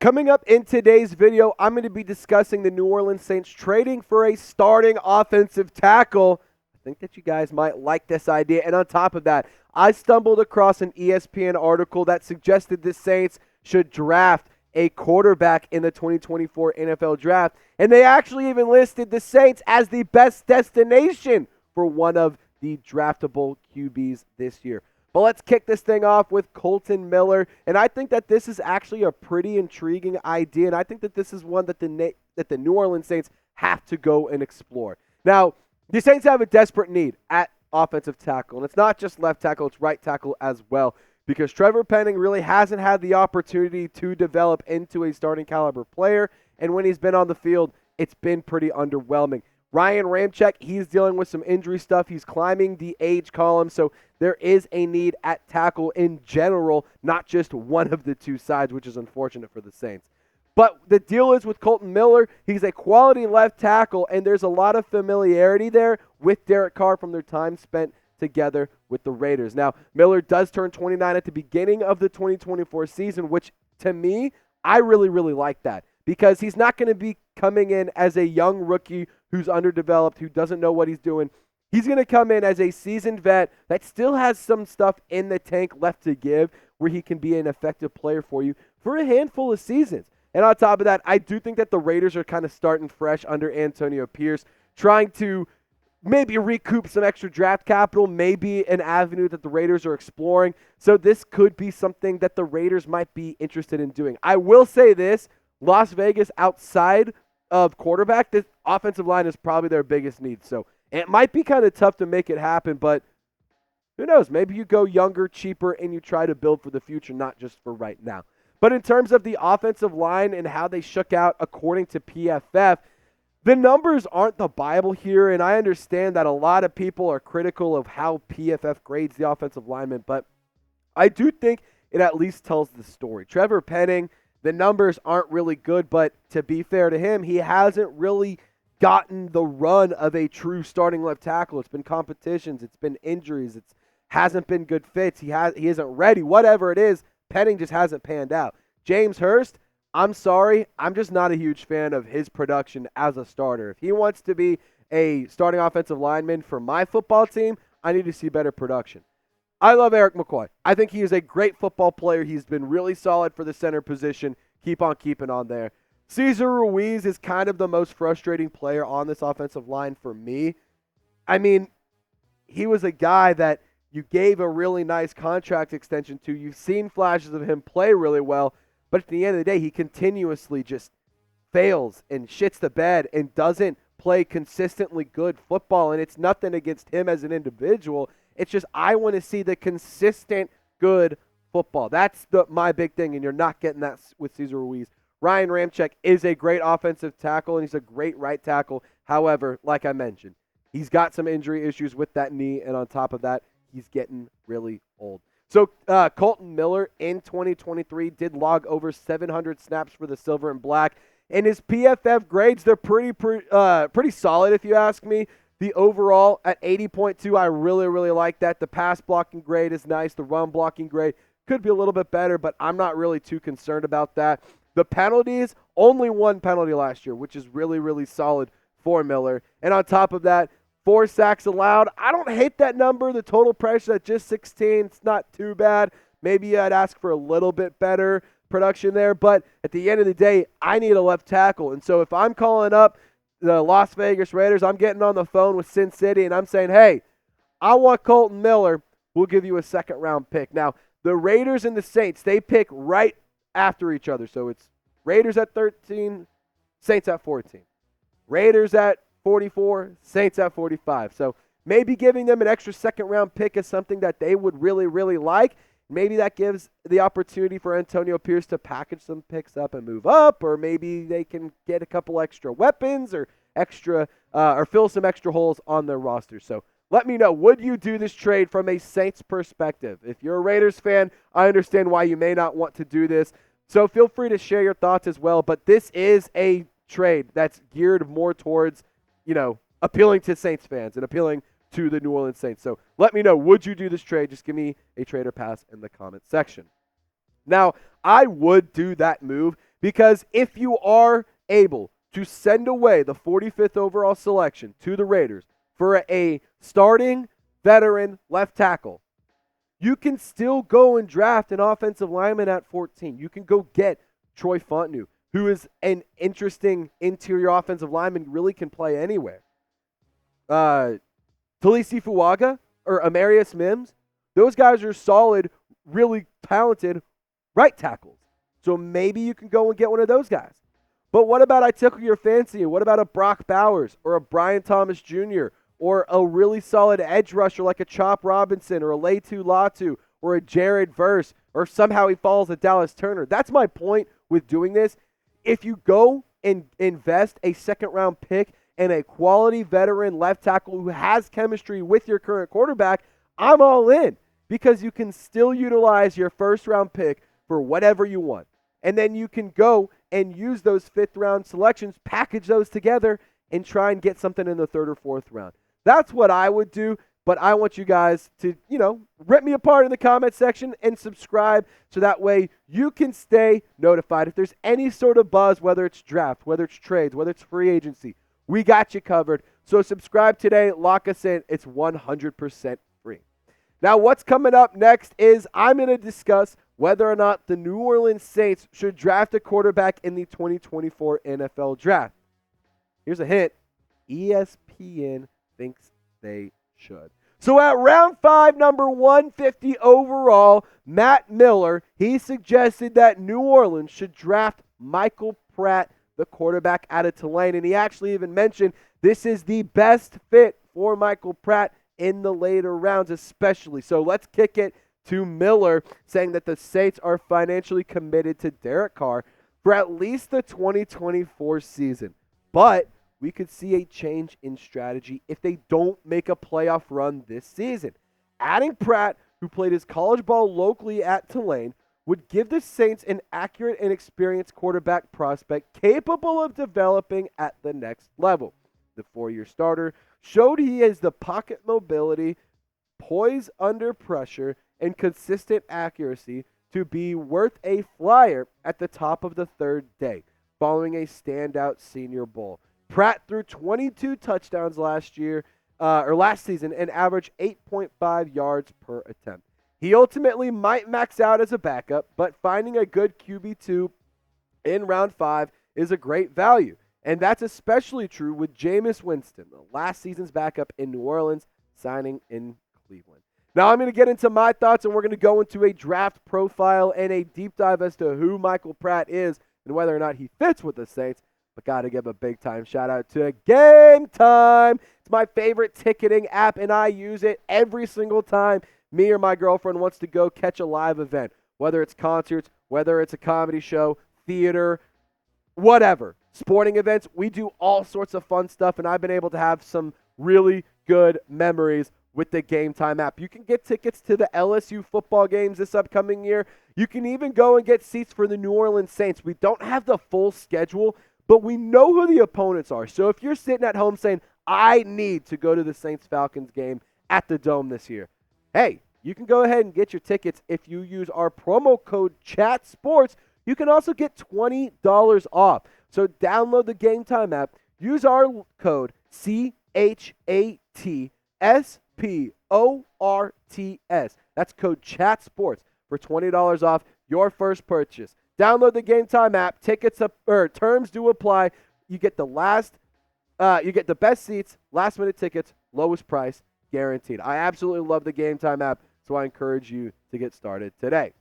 Coming up in today's video, I'm going to be discussing the New Orleans Saints trading for a starting offensive tackle. I think that you guys might like this idea. And on top of that, I stumbled across an ESPN article that suggested the Saints should draft a quarterback in the 2024 NFL Draft. And they actually even listed the Saints as the best destination for one of the draftable QBs this year. But let's kick this thing off with Kolton Miller, and I think that this is actually a pretty intriguing idea, and I think that this is one that the New Orleans Saints have to go and explore. Now, the Saints have a desperate need at offensive tackle, and it's not just left tackle, it's right tackle as well, because Trevor Penning really hasn't had the opportunity to develop into a starting caliber player, and when he's been on the field, it's been pretty underwhelming. Ryan Ramczyk, he's dealing with some injury stuff. He's climbing the age column, so there is a need at tackle in general, not just one of the two sides, which is unfortunate for the Saints. But the deal is with Kolton Miller, he's a quality left tackle, and there's a lot of familiarity there with Derek Carr from their time spent together with the Raiders. Now, Miller does turn 29 at the beginning of the 2024 season, which to me, I really, really like that, because he's not going to be coming in as a young rookie who's underdeveloped, who doesn't know what he's doing. He's going to come in as a seasoned vet that still has some stuff in the tank left to give where he can be an effective player for you for a handful of seasons. And on top of that, I do think that the Raiders are kind of starting fresh under Antonio Pierce, trying to maybe recoup some extra draft capital, maybe an avenue that the Raiders are exploring. So this could be something that the Raiders might be interested in doing. I will say this, Las Vegas outside of quarterback, this offensive line is probably their biggest need. So it might be kind of tough to make it happen, but who knows? Maybe you go younger, cheaper, and you try to build for the future, not just for right now. But in terms of the offensive line and how they shook out according to PFF, the numbers aren't the Bible here, and I understand that a lot of people are critical of how PFF grades the offensive linemen, but I do think it at least tells the story. Trevor Penning, the numbers aren't really good, but to be fair to him, he hasn't really gotten the run of a true starting left tackle. It's been competitions, it's been injuries, it hasn't been good fits, he isn't ready, whatever it is, Penning just hasn't panned out. James Hurst, I'm sorry, I'm just not a huge fan of his production as a starter. If he wants to be a starting offensive lineman for my football team, I need to see better production. I love Eric McCoy. I think he is a great football player. He's been really solid for the center position. Keep on keeping on there. Cesar Ruiz is kind of the most frustrating player on this offensive line for me. I mean, he was a guy that you gave a really nice contract extension to. You've seen flashes of him play really well, but at the end of the day, he continuously just fails and shits the bed and doesn't play consistently good football, and it's nothing against him as an individual. It's just I want to see the consistent good football. That's my big thing, and you're not getting that with Cesar Ruiz. Ryan Ramczyk is a great offensive tackle, and he's a great right tackle. However, like I mentioned, he's got some injury issues with that knee, and on top of that, he's getting really old. So Kolton Miller in 2023 did log over 700 snaps for the Silver and Black, and his PFF grades, they're pretty solid if you ask me. The overall at 80.2, I really, really like that. The pass blocking grade is nice. The run blocking grade could be a little bit better, but I'm not really too concerned about that. The penalties, only one penalty last year, which is really, really solid for Miller. And on top of that, 4 sacks allowed. I don't hate that number. The total pressure at just 16, it's not too bad. Maybe I'd ask for a little bit better production there, but at the end of the day, I need a left tackle. And so if I'm calling up the Las Vegas Raiders, I'm getting on the phone with Sin City, and I'm saying, hey, I want Kolton Miller. We'll give you a second-round pick. Now, the Raiders and the Saints, they pick right after each other. So it's Raiders at 13, Saints at 14. Raiders at 44, Saints at 45. So maybe giving them an extra second-round pick is something that they would really, really like. Maybe that gives the opportunity for Antonio Pierce to package some picks up and move up, or maybe they can get a couple extra weapons or fill some extra holes on their roster. So let me know, would you do this trade from a Saints perspective? If you're a Raiders fan, I understand why you may not want to do this. So feel free to share your thoughts as well. But this is a trade that's geared more towards, appealing to Saints fans and appealing to the New Orleans Saints. So let me know, would you do this trade? Just give me a trade or pass in the comment section. Now, I would do that move Because if you are able to send away the 45th overall selection to the Raiders for a starting veteran left tackle, you can still go and draft an offensive lineman at 14. You can go get Troy Fontenot, who is an interesting interior offensive lineman, really can play anywhere. Talisi Fuaga or Amarius Mims, those guys are solid, really talented right tackles. So maybe you can go and get one of those guys. But what about I tickle your fancy? What about a Brock Bowers or a Brian Thomas Jr. or a really solid edge rusher like a Chop Robinson or a Latu Latu or a Jared Verse, or somehow he falls at Dallas Turner? That's my point with doing this. If you go and invest a second-round pick and a quality veteran left tackle who has chemistry with your current quarterback, I'm all in, because you can still utilize your first-round pick for whatever you want. And then you can go and use those fifth-round selections, package those together, and try and get something in the third or fourth round. That's what I would do, but I want you guys to, rip me apart in the comment section and subscribe so that way you can stay notified. If there's any sort of buzz, whether it's draft, whether it's trades, whether it's free agency, we got you covered. So subscribe today, lock us in. It's 100% free. Now, what's coming up next is I'm going to discuss whether or not the New Orleans Saints should draft a quarterback in the 2024 NFL Draft. Here's a hint. ESPN thinks they should. So at round 5, number 150 overall, Matt Miller, he suggested that New Orleans should draft Michael Pratt, the quarterback out of Tulane. And he actually even mentioned this is the best fit for Michael Pratt in the later rounds especially. So let's kick it to Miller, saying that the Saints are financially committed to Derek Carr for at least the 2024 season. But we could see a change in strategy if they don't make a playoff run this season. Adding Pratt, who played his college ball locally at Tulane, would give the Saints an accurate and experienced quarterback prospect capable of developing at the next level. The 4-year starter showed he has the pocket mobility, poise under pressure, and consistent accuracy to be worth a flyer at the top of the third day, following a standout Senior Bowl. Pratt threw 22 touchdowns last season and averaged 8.5 yards per attempt. He ultimately might max out as a backup, but finding a good QB2 in round 5 is a great value. And that's especially true with Jameis Winston, the last season's backup in New Orleans, signing in Cleveland. Now I'm going to get into my thoughts, and we're going to go into a draft profile and a deep dive as to who Michael Pratt is and whether or not he fits with the Saints. But got to give a big-time shout-out to Game Time. It's my favorite ticketing app, and I use it every single time me or my girlfriend wants to go catch a live event, whether it's concerts, whether it's a comedy show, theater, whatever. Sporting events, we do all sorts of fun stuff, and I've been able to have some really good memories with the Game Time app. You can get tickets to the LSU football games this upcoming year. You can even go and get seats for the New Orleans Saints. We don't have the full schedule, but we know who the opponents are. So if you're sitting at home saying, I need to go to the Saints-Falcons game at the Dome this year, hey, you can go ahead and get your tickets if you use our promo code CHATSPORTS. You can also get $20 off. So download the Game Time app. Use our code CHATSPORTS. That's code CHATSPORTS for $20 off your first purchase. Download the Game Time app. Terms do apply. You get the best seats, last minute tickets, lowest price, guaranteed. I absolutely love the Game Time app, so I encourage you to get started today.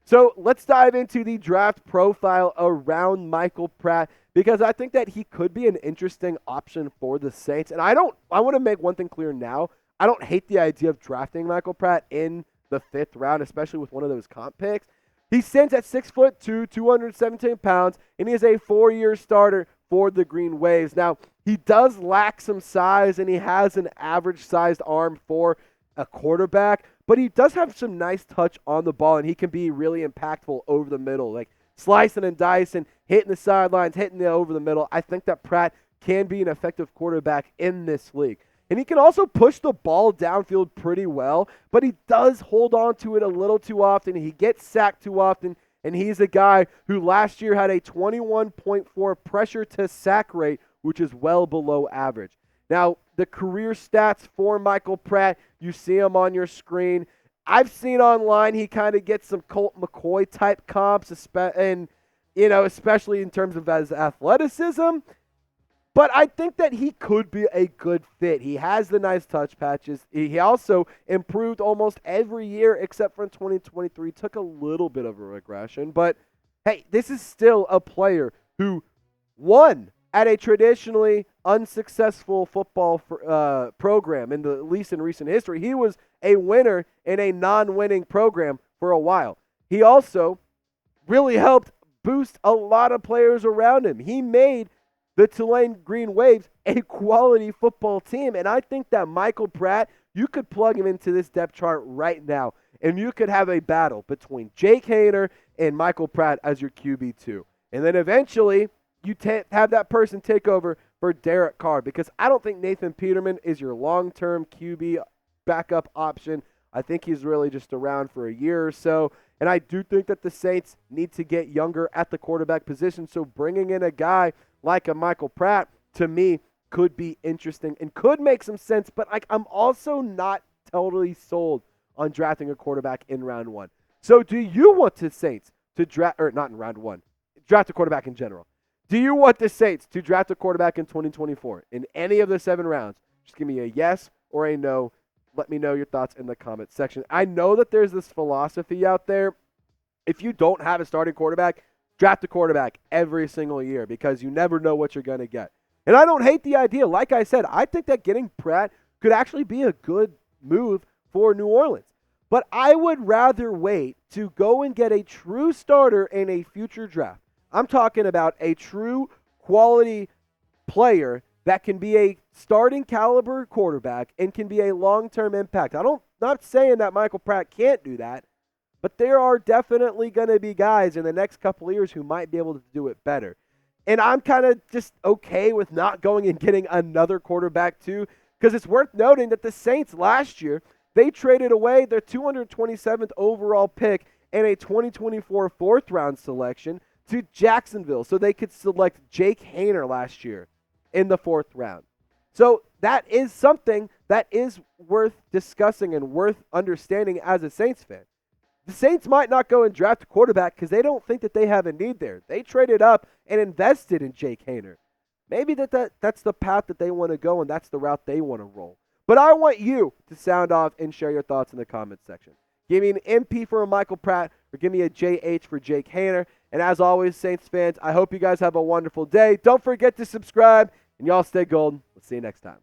So let's dive into the draft profile around Michael Pratt, because I think that he could be an interesting option for the Saints. And I want to make one thing clear now. I don't hate the idea of drafting Michael Pratt in the 5th round, especially with one of those comp picks. He stands at 6'2", 217 pounds, and he is a 4-year starter for the Green Waves. Now, he does lack some size, and he has an average-sized arm for a quarterback, but he does have some nice touch on the ball, and he can be really impactful over the middle, like slicing and dicing, hitting the sidelines, hitting the over the middle. I think that Pratt can be an effective quarterback in this league. And he can also push the ball downfield pretty well, but he does hold on to it a little too often. He gets sacked too often, And he's a guy who last year had a 21.4 pressure to sack rate, which is well below average. Now, the career stats for Michael Pratt, you see him on your screen. I've seen online he kind of gets some Colt McCoy type comps, and especially in terms of his athleticism. But I think that he could be a good fit. He has the nice touch patches. He also improved almost every year except for in 2023. Took a little bit of a regression. But, hey, this is still a player who won at a traditionally unsuccessful football program, at least in recent history. He was a winner in a non-winning program for a while. He also really helped boost a lot of players around him. He made the Tulane Green Waves a quality football team, and I think that Michael Pratt, you could plug him into this depth chart right now, and you could have a battle between Jake Haener and Michael Pratt as your QB2. And then eventually, you have that person take over for Derek Carr, because I don't think Nathan Peterman is your long-term QB backup option. I think he's really just around for a year or so. And I do think that the Saints need to get younger at the quarterback position. So bringing in a guy like a Michael Pratt, to me, could be interesting and could make some sense. But I'm also not totally sold on drafting a quarterback in round one. So do you want the Saints to draft, or not in round one, draft a quarterback in general? Do you want the Saints to draft a quarterback in 2024 in any of the 7 rounds? Just give me a yes or a no. Let me know your thoughts in the comments section. I know that there's this philosophy out there. If you don't have a starting quarterback, draft a quarterback every single year because you never know what you're going to get. And I don't hate the idea. Like I said, I think that getting Pratt could actually be a good move for New Orleans. But I would rather wait to go and get a true starter in a future draft. I'm talking about a true quality player that can be a starting caliber quarterback and can be a long-term impact. Not saying that Michael Pratt can't do that, but there are definitely going to be guys in the next couple of years who might be able to do it better. And I'm kind of just okay with not going and getting another quarterback too, because it's worth noting that the Saints last year, they traded away their 227th overall pick and a 2024 fourth-round selection to Jacksonville so they could select Jake Haener last year in the 4th round. So that is something that is worth discussing and worth understanding as a Saints fan. The Saints might not go and draft a quarterback because they don't think that they have a need there. They traded up and invested in Jake Haener. Maybe that's the path that they want to go and that's the route they want to roll. But I want you to sound off and share your thoughts in the comments section. Give me an MP for Michael Pratt or give me a JH for Jake Haener. And as always, Saints fans, I hope you guys have a wonderful day. Don't forget to subscribe, and y'all stay golden. We'll see you next time.